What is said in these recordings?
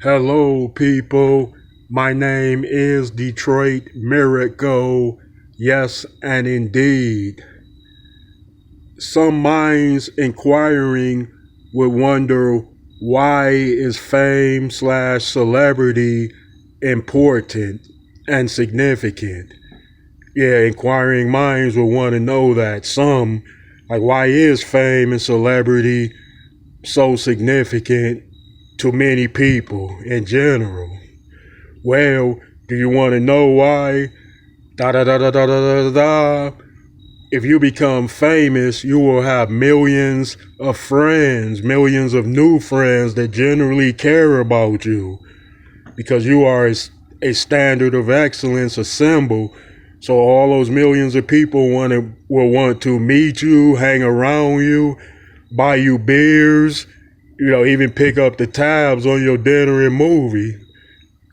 Hello, people. My name is Detroit Miracle. Yes, and indeed. Some minds inquiring would wonder, why is fame slash celebrity important and significant? Yeah, inquiring minds will want to know that. Some, like, why is fame and celebrity so significant to many people in general? Well, do you want to know why? Da da da da da da da da. If you become famous, you will have millions of friends, millions of new friends that generally care about you because you are a standard of excellence, a symbol. So all those millions of people will want to meet you, hang around you, buy you beers, even pick up the tabs on your dinner and movie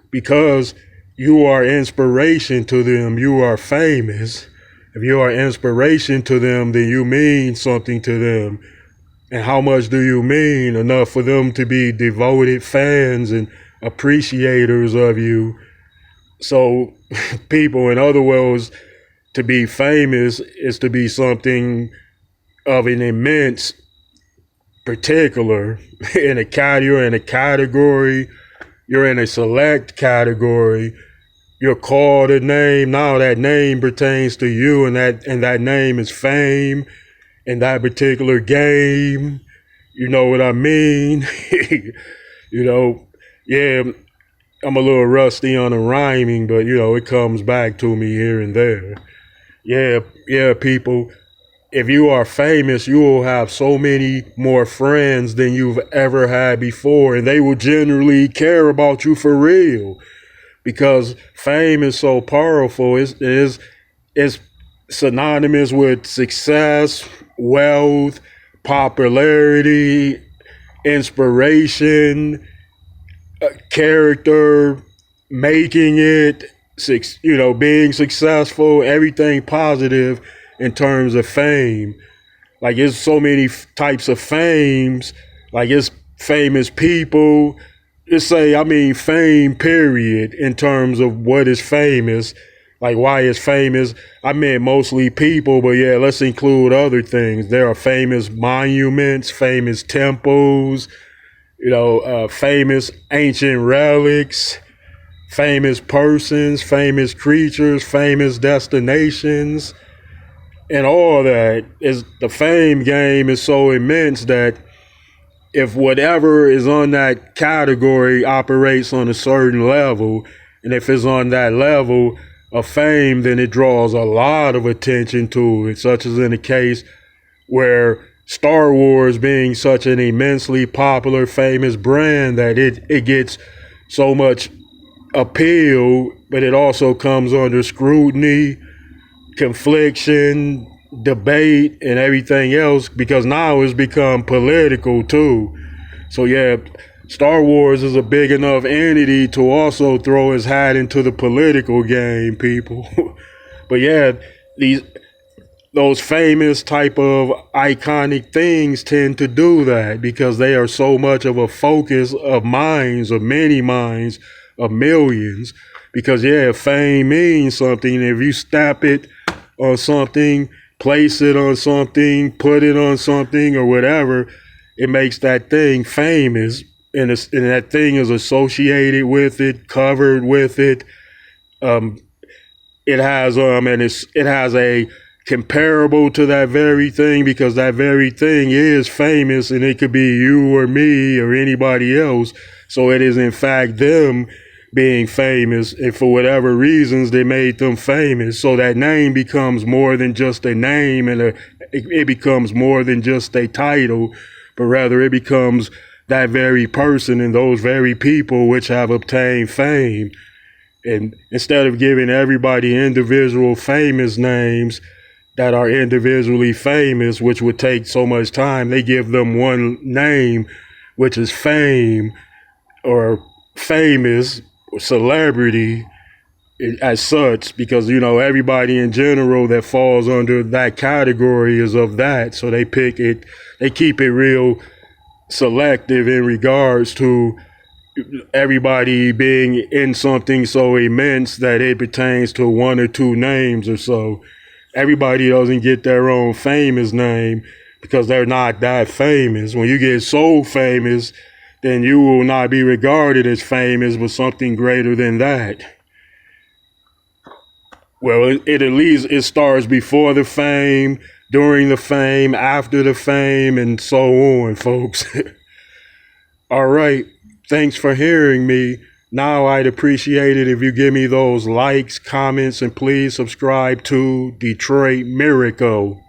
because you are inspiration to them. You are famous. If you are inspiration to them, then you mean something to them. And how much do you mean? Enough for them to be devoted fans and appreciators of you. So, people, in other words, to be famous is to be something of an immense particular you're in a category, you're in a select category, you're called a name. Now that name pertains to you, and that name is fame in that particular game. You know what I mean? you know, yeah, I'm a little rusty on the rhyming, but it comes back to me here and there. Yeah, people. If you are famous, you will have so many more friends than you've ever had before, and they will generally care about you for real because fame is so powerful. It's synonymous with success, wealth, popularity, inspiration, character, making it, being successful, everything positive in terms of fame. Like, there's so many types of fames. Like, it's famous people. Just say, I mean, fame, period, in terms of what is famous. Like, why is famous? I meant mostly people, but yeah, let's include other things. There are famous monuments, famous temples, famous ancient relics, famous persons, famous creatures, famous destinations, and all that. Is the fame game is so immense that if whatever is on that category operates on a certain level, and if it's on that level of fame, then it draws a lot of attention to it, such as in the case where Star Wars being such an immensely popular, famous brand that it gets so much appeal, but it also comes under scrutiny, confliction, debate, and everything else because now it's become political too. So yeah, Star Wars is a big enough entity to also throw his hat into the political game, people. But yeah, those famous type of iconic things tend to do that because they are so much of a focus of minds, of many minds, of millions. Because yeah, fame means something. If you stamp it on something, place it on something, put it on something or whatever, it makes that thing famous. And that thing is associated with it, covered with it. Um, it has a comparable to that very thing because that very thing is famous, and it could be you or me or anybody else. So it is in fact them being famous, and for whatever reasons they made them famous. So that name becomes more than just a name, and it becomes more than just a title, but rather it becomes that very person and those very people which have obtained fame. And instead of giving everybody individual famous names that are individually famous, which would take so much time, they give them one name, which is fame or famous or celebrity as such, because everybody in general that falls under that category is of that. So they keep it real selective in regards to everybody being in something so immense that it pertains to one or two names or so. Everybody doesn't get their own famous name because they're not that famous. When you get so famous, then you will not be regarded as famous, but something greater than that. Well, it at least it starts before the fame, during the fame, after the fame, and so on, folks. All right. Thanks for hearing me. Now I'd appreciate it if you give me those likes, comments, and please subscribe to Detroit Miracle.